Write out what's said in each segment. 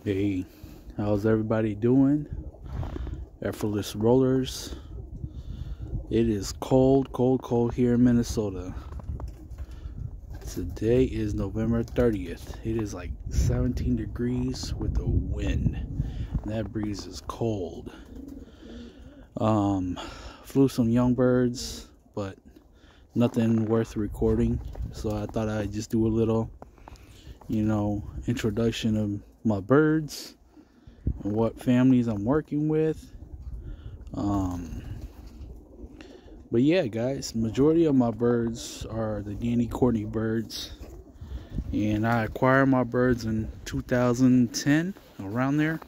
Hey, how's everybody doing? Effortless Rollers. It is cold, cold, cold here in Minnesota. Today is November 30th. It is like 17 degrees with a wind. And that breeze is cold. Flew some young birds, but nothing worth recording. So I thought I'd just do a little, introduction of my birds and what families I'm working with. But yeah, guys, majority of my birds are the Danny Courtney birds, and I acquired my birds in 2010, around there.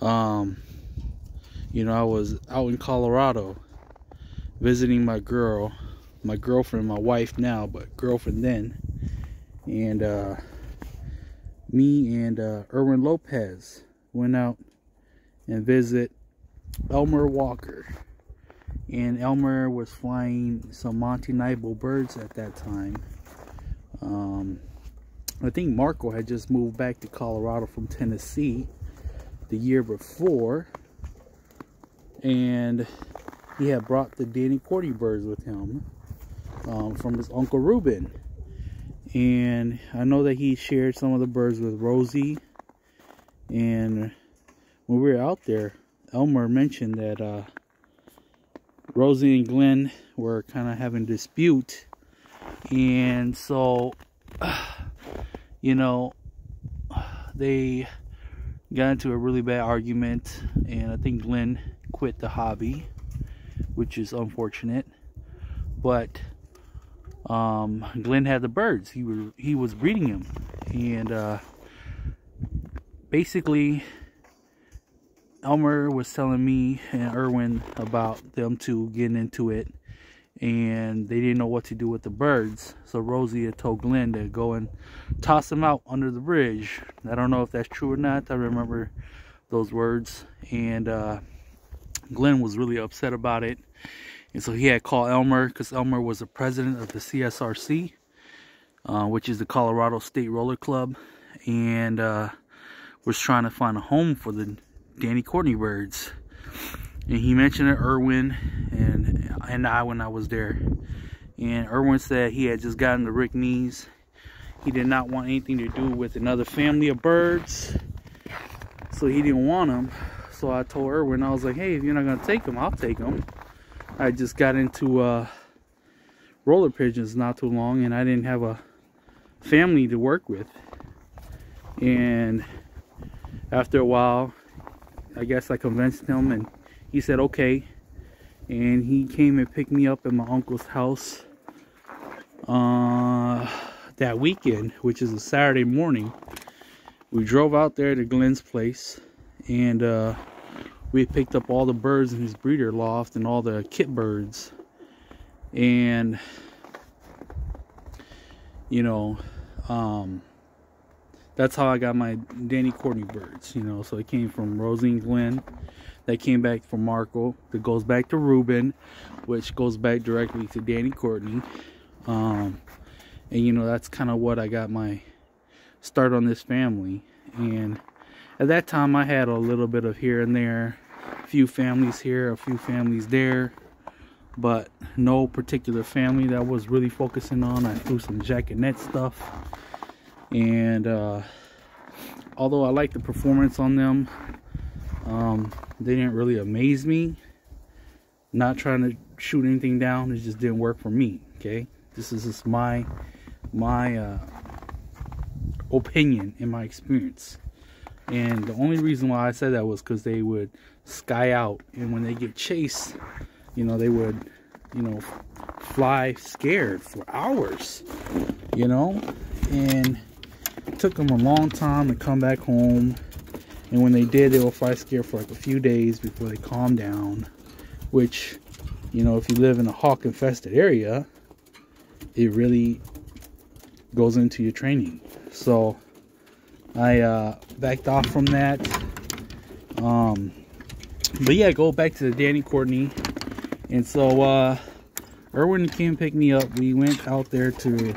I was out in Colorado visiting my girlfriend, my wife now, but girlfriend then, and me and Erwin Lopez went out and visit Elmer Walker. And Elmer was flying some Monty Nibel birds at that time. I think Marco had just moved back to Colorado from Tennessee the year before, and he had brought the Danny Courtney birds with him from his uncle Reuben. And I know that he shared some of the birds with Rosie. And when we were out there, Elmer mentioned that Rosie and Glenn were kind of having a dispute, and so they got into a really bad argument, and I think Glenn quit the hobby, which is unfortunate. But Glenn had the birds. He was breeding them, and basically Elmer was telling me and Erwin about them two getting into it, and they didn't know what to do with the birds. So Rosie had told Glenn to go and toss them out under the bridge. I don't know if that's true or not. I remember those words, and Glenn was really upset about it. And so he had called Elmer, because Elmer was the president of the CSRC, which is the Colorado State Roller Club, and was trying to find a home for the Danny Courtney birds. And he mentioned it, Erwin and I, when I was there. And Erwin said he had just gotten the Rick knees. He did not want anything to do with another family of birds, so he didn't want them. So I told Erwin, I was like, hey, if you're not gonna take them, I'll take them. I just got into roller pigeons not too long, and I didn't have a family to work with. And after a while, I guess I convinced him, and he said okay. And he came and picked me up at my uncle's house that weekend, which is a Saturday morning. We drove out there to Glenn's place, and we picked up all the birds in his breeder loft and all the kit birds. And that's how I got my Danny Courtney birds, so it came from Rosie and Glenn, that came back from Marco, that goes back to Reuben, which goes back directly to Danny Courtney. And that's kind of what I got my start on this family. And at that time I had a little bit of here and there, a few families here, a few families there, but no particular family that I was really focusing on. I threw some Jack and Net stuff. And although I like the performance on them, they didn't really amaze me. Not trying to shoot anything down, it just didn't work for me. Okay, this is just my opinion and my experience. And the only reason why I said that was because they would sky out, and when they get chased, they would fly scared for hours, and it took them a long time to come back home. And when they did, they would fly scared for like a few days before they calmed down, which, if you live in a hawk infested area, it really goes into your training. So I backed off from that. But yeah, go back to the Danny Courtney. And so Erwin came pick me up. We went out there to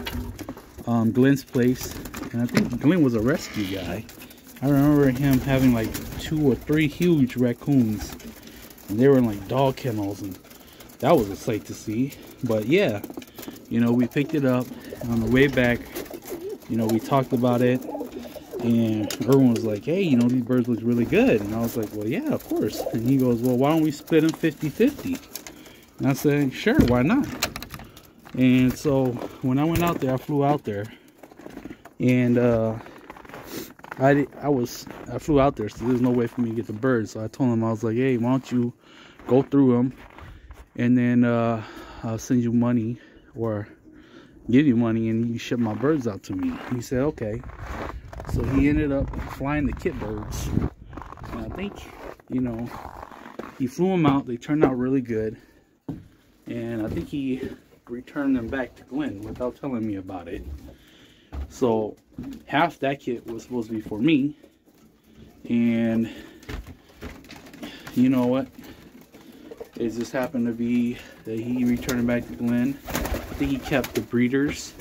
Glenn's place, and I think Glenn was a rescue guy. I remember him having like 2 or 3 huge raccoons, and they were in like dog kennels, and that was a sight to see. But yeah, you know, we picked it up on the way back. You know, we talked about it, and Erwin was like, hey, you know, these birds look really good. And I was like, well, yeah, of course. And he goes, well, why don't we split them 50-50? And I said, sure, why not? And so when I went out there, I flew out there, and I flew out there, so there's no way for me to get the birds. So I told him, I was like, hey, why don't you go through them, and then I'll send you money, or give you money, and you ship my birds out to me. He said, okay. So he ended up flying the kit birds, and I think, you know, he flew them out. They turned out really good, and I think he returned them back to Glenn without telling me about it. So half that kit was supposed to be for me, and you know what, it just happened to be that he returned it back to Glenn. I think he kept the breeders.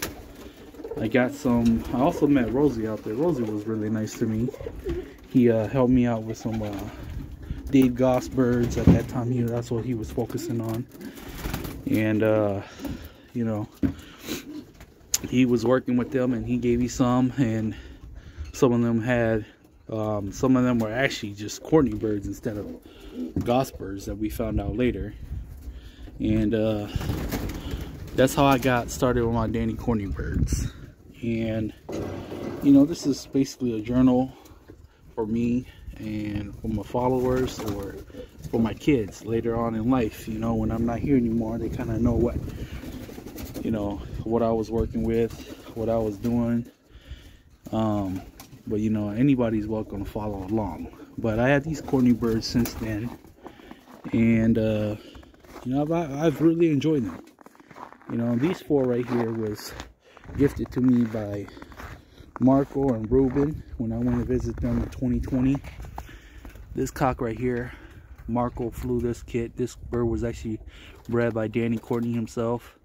I got some. I also met Rosie out there. Rosie was really nice to me. He helped me out with some Dave Goss birds at that time. That's what he was focusing on, and you know, he was working with them, and he gave me some, and some of them had, some of them were actually just Courtney birds instead of Goss birds that we found out later. And that's how I got started with my Danny Courtney birds. And you know, this is basically a journal for me and for my followers, or for my kids later on in life. You know, when I'm not here anymore, they kind of know what, you know, what I was working with, what I was doing. But you know, anybody's welcome to follow along. But I had these Courtney birds since then, and you know, I've really enjoyed them. You know, these 4 right here was gifted to me by Marco and Ruben when I went to visit them in 2020. This cock right here, Marco flew this kit. This bird was actually bred by Danny Courtney himself,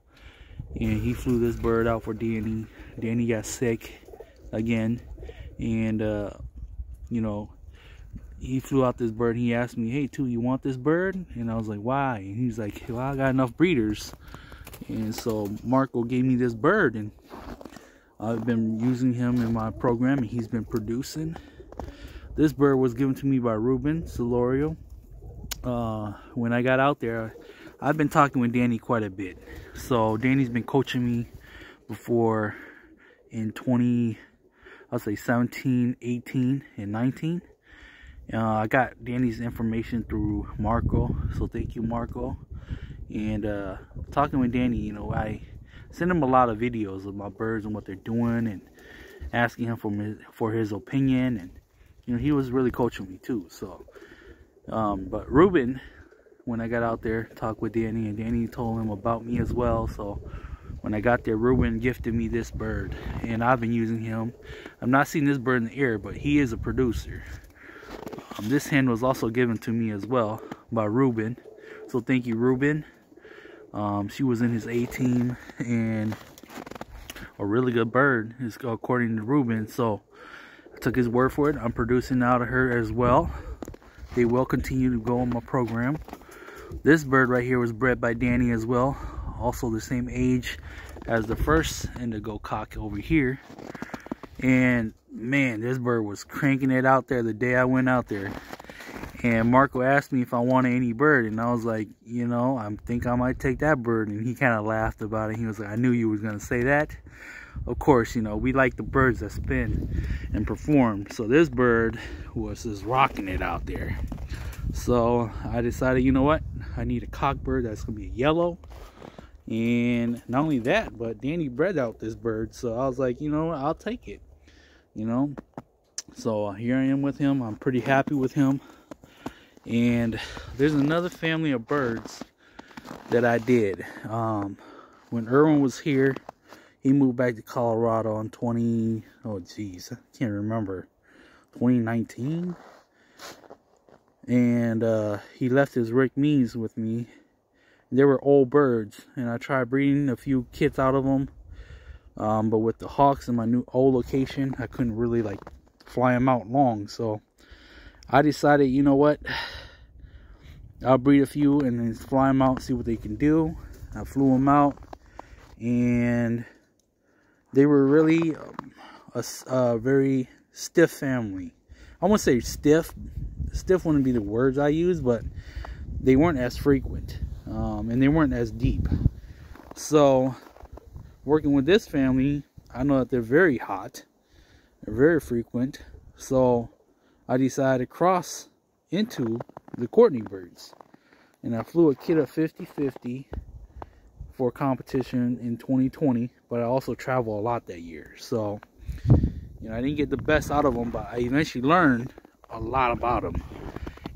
and he flew this bird out for Danny. Danny got sick again, and you know, he flew out this bird. He asked me, hey, Tu, you want this bird? And I was like, why? And he's like, well, I got enough breeders. And so Marco gave me this bird, and I've been using him in my program, and he's been producing. This bird was given to me by Ruben Solorio. When I got out there, I've been talking with Danny quite a bit. So Danny's been coaching me before in 17, 18, and 19. I got Danny's information through Marco, so thank you, Marco. And talking with Danny, you know, I send him a lot of videos of my birds and what they're doing, and asking him for his opinion. And you know, he was really coaching me too. So but Ruben, when I got out there, talked with Danny, and Danny told him about me as well. So when I got there, Ruben gifted me this bird, and I've been using him. I'm not seeing this bird in the air, but he is a producer. This hen was also given to me as well by Ruben, so thank you, Ruben. She was in his A team, and a really good bird, according to Ruben. So I took his word for it. I'm producing out of her as well. They will continue to go on my program. This bird right here was bred by Danny as well, also the same age as the first indigo cock over here. And man, this bird was cranking it out there the day I went out there. And Marco asked me if I wanted any bird, and I was like, you know, I think I might take that bird. And he kind of laughed about it. He was like, I knew you was going to say that. Of course, you know, we like the birds that spin and perform. So this bird was just rocking it out there. So I decided, you know what, I need a cock bird that's going to be a yellow. And not only that, but Danny bred out this bird. So I was like, you know what, I'll take it. You know, so here I am with him. I'm pretty happy with him. And there's another family of birds that I did. When Erwin was here, he moved back to Colorado in 2019. And he left his Rick Means with me. They were old birds, and I tried breeding a few kits out of them. But with the hawks in my new old location, I couldn't really like fly them out long. So I decided, you know what, I'll breed a few and then fly them out, see what they can do. I flew them out, and they were really a very stiff family. I wouldn't say stiff. Stiff wouldn't be the words I use, but they weren't as frequent, and they weren't as deep. So working with this family, I know that they're very hot. They're very frequent. So I decided to cross into the Courtney birds. And I flew a kit of 50-50 for competition in 2020. But I also traveled a lot that year. So, you know, I didn't get the best out of them, but I eventually learned a lot about them.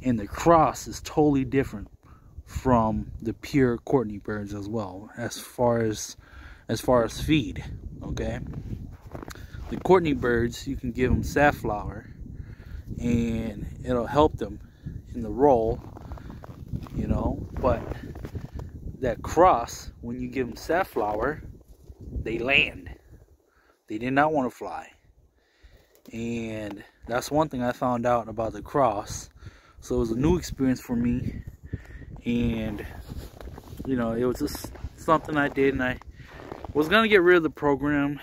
And the cross is totally different from the pure Courtney birds as well, as far as feed. Okay, the Courtney birds, you can give them safflower and it'll help them in the roll, you know. But that cross, when you give them safflower, they land. They did not want to fly. And that's one thing I found out about the cross. So it was a new experience for me, and you know, it was just something I did. And I was gonna get rid of the program.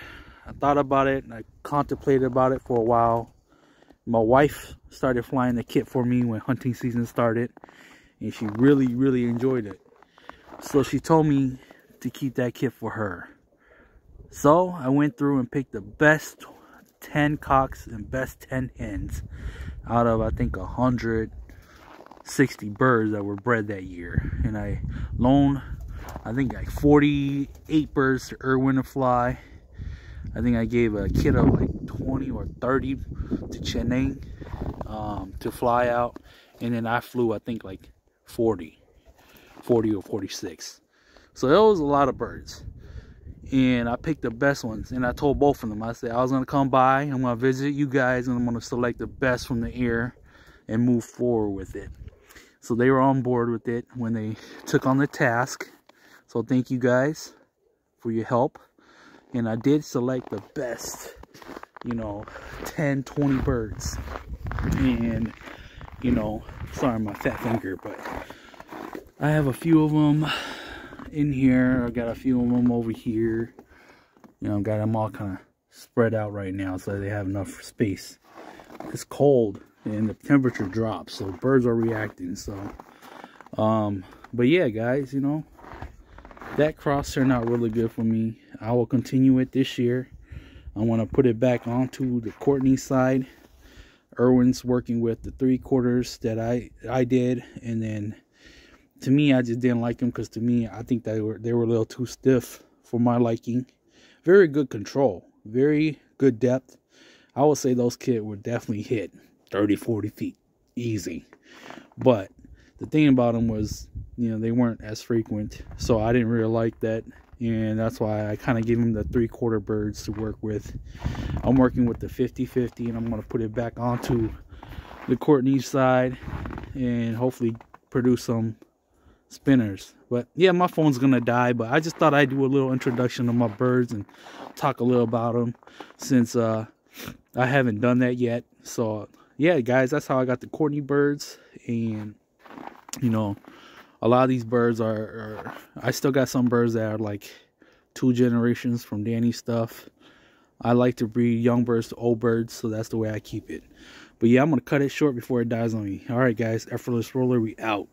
I thought about it and I contemplated about it for a while. My wife started flying the kit for me when hunting season started, and she really enjoyed it. So she told me to keep that kit for her. So I went through and picked the best 10 cocks and best 10 hens out of, I think, 160 birds that were bred that year. And I loaned, I think, like 48 birds to Irwin to fly. I think I gave a kit of like 20 or 30 to Cheneng to fly out. And then I flew, I think, like 40 or 46. So that was a lot of birds. And I picked the best ones. And I told both of them, I said, I was going to come by, I'm going to visit you guys, and I'm going to select the best from the air and move forward with it. So they were on board with it when they took on the task. So thank you guys for your help. And I did select the best, you know, 10, 20 birds. And, you know, sorry, my fat finger, but I have a few of them in here. I got a few of them over here. You know, got them all kind of spread out right now so they have enough space. It's cold and the temperature drops, so birds are reacting. So but yeah, guys, you know, that cross turned out really good for me. I will continue it this year. I want to put it back onto the Courtney side. Irwin's working with the 3/4 that I did, and then to me, I just didn't like them because to me, I think they were a little too stiff for my liking. Very good control, very good depth. I would say those kids would definitely hit 30-40 feet easy. But the thing about them was, you know, they weren't as frequent, so I didn't really like that, and that's why I kind of gave them the 3/4 birds to work with. I'm working with the 50-50, and I'm going to put it back onto the Courtney side and hopefully produce some spinners. But yeah, my phone's gonna die, but I just thought I'd do a little introduction to my birds and talk a little about them, since I haven't done that yet. So yeah, guys, that's how I got the Courtney birds. And you know, a lot of these birds are I still got some birds that are like 2 generations from Danny's stuff. I like to breed young birds to old birds, so that's the way I keep it. But yeah, I'm gonna cut it short before it dies on me. All right, guys, Effortless Roller, we out.